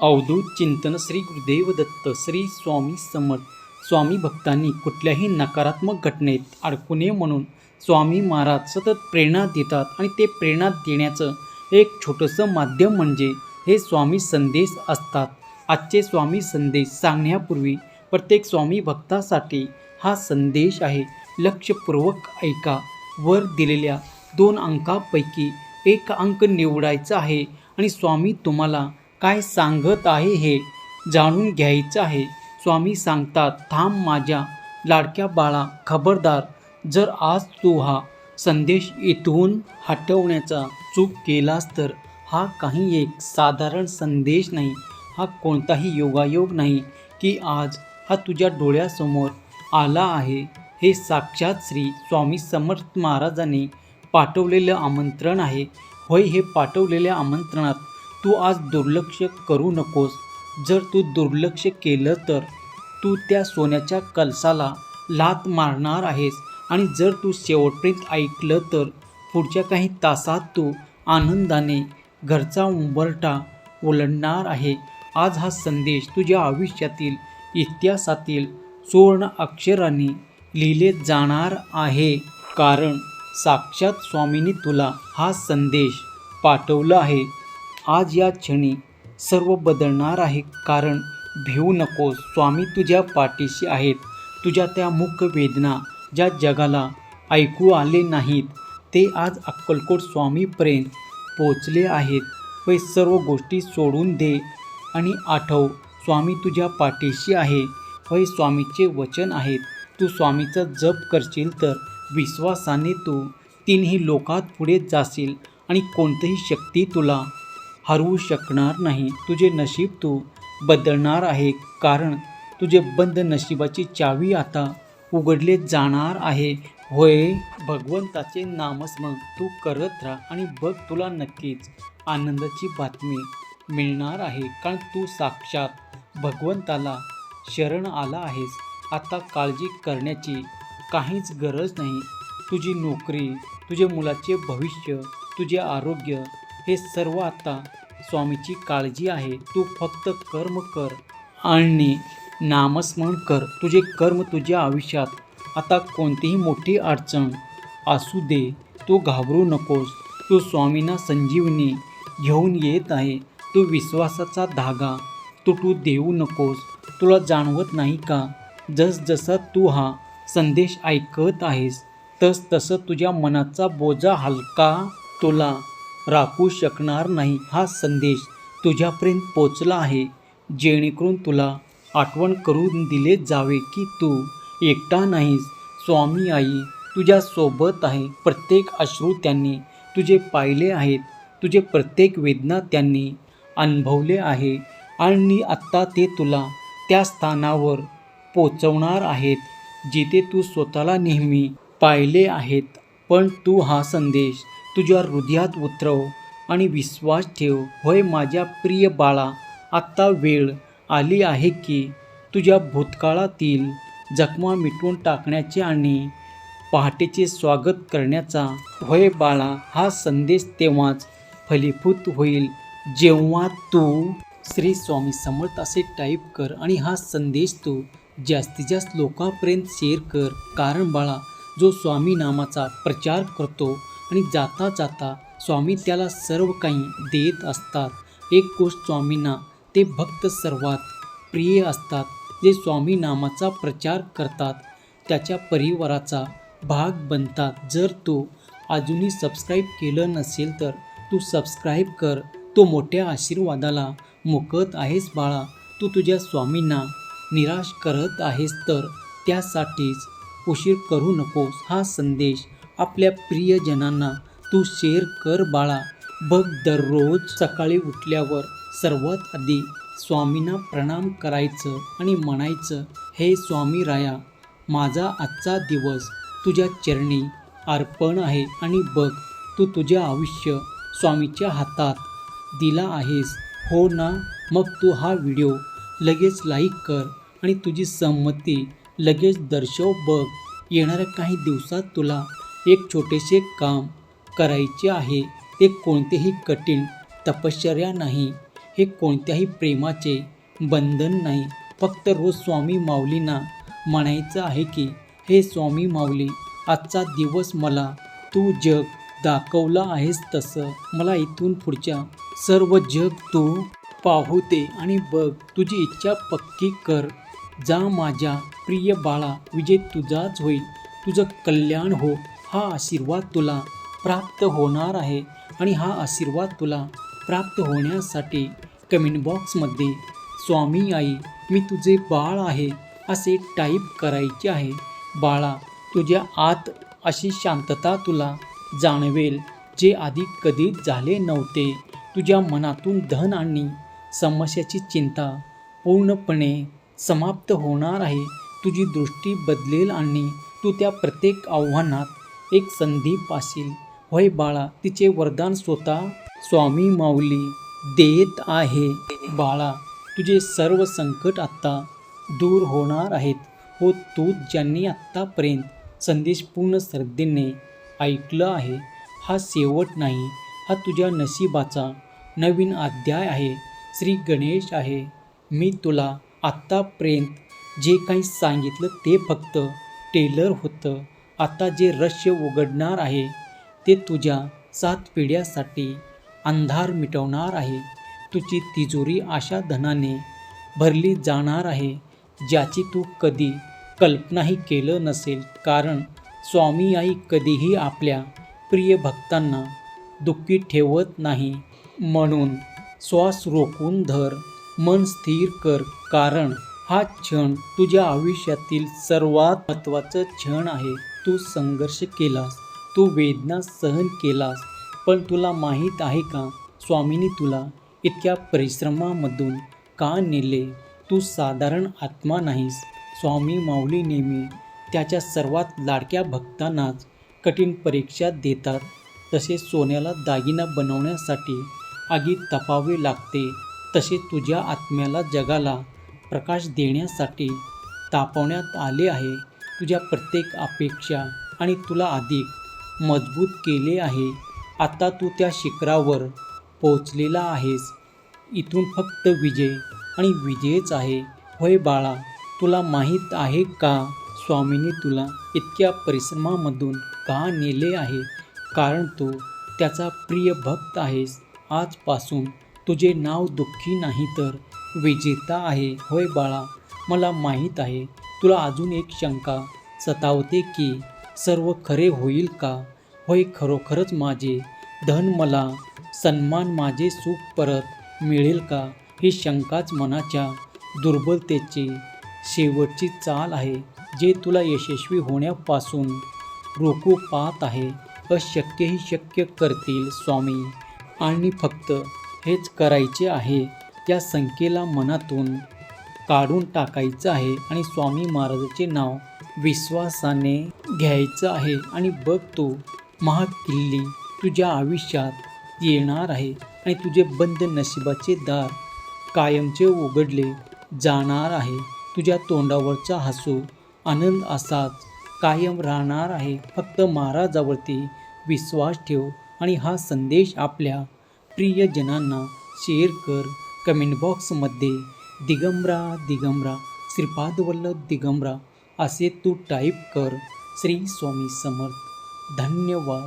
अवधूत चिंतन श्री गुरुदेव दत्त श्री स्वामी समर्थ. स्वामी भक्तांनी कुठल्याही नकारात्मक घटनेत अडकू नये म्हणून स्वामी महाराज सतत प्रेरणा देतात आणि ते प्रेरणा देण्याचं एक छोटंसं माध्यम म्हणजे हे स्वामी संदेश असतात. आजचे स्वामी संदेश सांगण्यापूर्वी प्रत्येक स्वामी भक्तासाठी हा संदेश आहे. लक्षपूर्वक ऐका. वर दिलेल्या 2 अंकापैकी एक अंक निवडायचा आहे आणि स्वामी तुम्हाला काय सांगत आहे हे जाणून घ्यायचं आहे. स्वामी सांगतात, थांब माझ्या लाडक्या बाळा, खबरदार. जर आज तू हा संदेश इथून हटवण्याचा चूक केलास तर हा काही एक साधारण संदेश नाही. हा कोणताही योगायोग नाही की आज हा तुझ्या डोळ्यासमोर आला आहे. हे साक्षात श्री स्वामी समर्थ महाराजांनी पाठवलेलं आमंत्रण आहे. होय, हे पाठवलेल्या आमंत्रणात तू आज दुर्लक्ष करू नकोस. जर तू दुर्लक्ष केलं तर तू त्या सोन्याच्या कलशाला लाथ मारणार आहेस आणि जर तू शेवटपर्यंत ऐकलं तर पुढच्या काही तासात तू आनंदाने घरचा उंबरठा ओलांडणार आहे. आज हा संदेश तुझ्या आयुष्यातील इतिहासातील सुवर्ण अक्षरांनी लिहिले जाणार आहे. कारण साक्षात स्वामींनी तुला हा संदेश पाठवला आहे. आज या क्षणी सर्व बदलणार आहे. कारण भिवू नकोस, स्वामी तुझ्या पाठीशी आहेत. तुझ्या त्या मुख्य वेदना ज्या जगाला ऐकू आले नाहीत ते आज अक्कलकोट स्वामीपर्यंत पोचले आहेत. व सर्व गोष्टी सोडून दे आणि आठव, स्वामी तुझ्या पाठीशी आहे. होय, स्वामीचे वचन आहेत. तू स्वामीचा जप करशील तर विश्वासाने तू 3ही लोकात पुढे जाशील आणि कोणतीही शक्ती तुला हरवू शकणार नाही. तुझे नशीब तू बदलणार आहे. कारण तुझे बंद नशिबाची चावी आता उघडले जाणार आहे. होय, भगवंताचे नामस्मरण तू करत राहा आणि बघ, तुला नक्कीच आनंदाची बातमी मिळणार आहे. कारण तू साक्षात भगवंताला शरण आला आहेस. आता काळजी करण्याची काहीच गरज नाही. तुझी नोकरी, तुझे मुलाचे भविष्य, तुझे आरोग्य हे सर्व आता स्वामीची काळजी आहे. तू फक्त कर्म कर आणि नामस्मरण कर. तुझे कर्म तुझ्या आयुष्यात आता कोणतीही मोठी अडचण असू दे, तू घाबरू नकोस. तू स्वामींना संजीवनी घेऊन येत आहे. तू विश्वासाचा धागा तुटू देऊ नकोस. तुला जाणवत नाही का, जसजसा तू हा संदेश ऐकत आहेस तसतसं तुझ्या मनाचा बोजा हलका तुला राखू शकणार नाही. हा संदेश तुझ्यापर्यंत पोचला आहे जेणेकरून तुला आठवण करून दिले जावे की तू एकटा नाहीस. स्वामी आई तुझ्यासोबत आहे. प्रत्येक अश्रू त्यांनी तुझे पाहिले आहेत. तुझे प्रत्येक वेदना त्यांनी अनुभवले आहे आणि आत्ता ते तुला त्या स्थानावर पोचवणार आहेत जिथे तू स्वतःला नेहमी पाहिले आहेत. पण तू हा संदेश तुझ्या हृदयात उतरव आणि विश्वास ठेव. होय माझ्या प्रिय बाळा, आत्ता वेळ आली आहे की तुझ्या भूतकाळातील जखमा मिटवून टाकण्याचे आणि पहाटेचे स्वागत करण्याचा. होय बाळा, हा संदेश तेव्हाच फलीभूत होईल जेव्हा तू श्री स्वामी समर्थ असे टाईप कर आणि हा संदेश तू जास्तीत जास्त लोकांपर्यंत शेअर कर. कारण बाळा, जो स्वामी नामाचा प्रचार करतो आणि जाता जाता स्वामी त्याला सर्व काही देत असतात. एक गोष्ट स्वामींना ते भक्त सर्वात प्रिय असतात. जे स्वामी नामाचा प्रचार करतात त्याच्या परिवाराचा भाग बनतात. जर तू अजूनही सबस्क्राईब केलं नसेल तर तू सबस्क्राईब कर. तू मोठ्या आशीर्वादाला मुकत आहेस बाळा. तू तुझ्या स्वामींना निराश करत आहेस तर त्यासाठीच उशीर करू नकोस. हा संदेश आपल्या प्रियजनांना तू शेअर कर बाळा. बघ, दररोज सकाळी उठल्यावर सर्वात आधी स्वामींना प्रणाम करायचं आणि म्हणायचं, हे स्वामी राया, माझा आजचा दिवस तुझ्या चरणी अर्पण आहे. आणि बघ, तू तुझे आयुष्य स्वामीच्या हातात दिला आहेस, हो ना? मग तू हा व्हिडिओ लगेच लाईक कर आणि तुझी संमती लगेच दर्शव. बघ, येणाऱ्या काही दिवसात तुला एक छोटेसे काम करायचे आहे. ते कोणतेही कठीण तपश्चर्या नाही. हे कोणत्याही प्रेमाचे बंधन नाही. फक्त रोज स्वामी माऊलींना म्हणायचं आहे की हे स्वामी माऊली, आजचा दिवस मला तू जग दाखवलं आहेस तसं मला इथून पुढच्या सर्व जग तू पाहू दे आणि बघ, तुझी इच्छा पक्की कर. जा माझ्या प्रिय बाळा, विजय तुझाच होईल, तुझं कल्याण हो. हा आशीर्वाद तुला प्राप्त होणार आहे आणि हा आशीर्वाद तुला प्राप्त होण्यासाठी कमेंट बॉक्समध्ये स्वामी आई मी तुझे बाळ आहे असे टाईप करायचे आहे. बाळा, तुझ्या आत अशी शांतता तुला जाणवेल जे आधी कधीच झाले नव्हते. तुझ्या मनातून धन आणि समस्याची चिंता पूर्णपणे समाप्त होणार आहे. तुझी दृष्टी बदलेल आणि तू त्या प्रत्येक आव्हानात एक संधी पाशील. होय बाळा, तिचे वरदान स्वतः स्वामी माऊली देत आहे. बाळा, तुझे सर्व संकट आत्ता दूर होणार आहेत. हो, तू ज्यांनी आत्तापर्यंत संदेश पूर्ण श्रद्धेने ऐकलं आहे, हा शेवट नाही, हा तुझ्या नशिबाचा नवीन अध्याय आहे. श्री गणेश आहे. मी तुला आत्तापर्यंत जे काही सांगितलं ते फक्त टेलर होतं. आता जे रहस्य उघडणार आहे ते तुझ्या 7 पिढ्यासाठी अंधार मिटवणार आहे. तुझी तिजोरी अशा धनाने भरली जाणार आहे ज्याची तू कधी कल्पनाही केलं नसेल. कारण स्वामी आई कधीही आपल्या प्रिय भक्तांना दुःखी ठेवत नाही. म्हणून श्वास रोखून धर, मन स्थिर कर, कारण हा क्षण तुझ्या आयुष्यातील सर्वात महत्त्वाचा क्षण आहे. तू संघर्ष केलास, तू वेदना सहन केलास, पण तुला माहीत आहे का, स्वामींनी तुला इतक्या परिश्रमामधून का नेले? तू साधारण आत्मा नाहीस. स्वामी माऊली नेहमी त्याच्या सर्वात लाडक्या भक्तांनाच कठीण परीक्षा देतात. तसे सोन्याला दागिना बनवण्यासाठी आगीत तपावे लागते, तसे तुझ्या आत्म्याला जगाला प्रकाश देण्यासाठी तापवण्यात आले आहे. तुझ्या प्रत्येक अपेक्षा आणि तुला अधिक मजबूत केले आहे. आता तू त्या शिखरावर पोहोचलेला आहेस. इथून फक्त विजय आणि विजयच आहे. होय बाळा, तुला माहीत आहे का, स्वामींनी तुला इतक्या परिश्रमामधून का नेले आहे? कारण तू त्याचा प्रिय भक्त आहेस. आजपासून तुझे नाव दुःखी नाही तर विजेता आहे. होय बाळा, मला माहीत आहे तुला अजून एक शंका सतावते की सर्व खरे होईल का? होय, खरोखरच माझे धन, मला सन्मान, माझे सुख परत मिळेल का? ही शंकाच मनाच्या दुर्बलतेची शेवटची चाल आहे, जे तुला यशस्वी होण्यापासून रोखू पाहत आहे. अशक्यही शक्य करतील स्वामी, आणि फक्त हेच करायचे आहे. त्या शंकेला मनातून काढून टाकायचं आहे आणि स्वामी महाराजांचे नाव विश्वासाने घ्यायचं आहे. आणि बघ, तो महाकिल्ली तुझ्या आयुष्यात येणार आहे आणि तुझे बंद नशिबाचे दार कायमचे उघडले जाणार आहे. तुझ्या तोंडावरचा हसू आनंद असाच कायम राहणार आहे. फक्त महाराजावरती विश्वास ठेव आणि हा संदेश आपल्या प्रियजनांना शेअर कर. कमेंट बॉक्समध्ये दिगंबरा दिगंबरा, श्रीपाद वल्लभ दिगंबरा असे तू टाईप कर. श्री स्वामी समर्थ. धन्यवाद.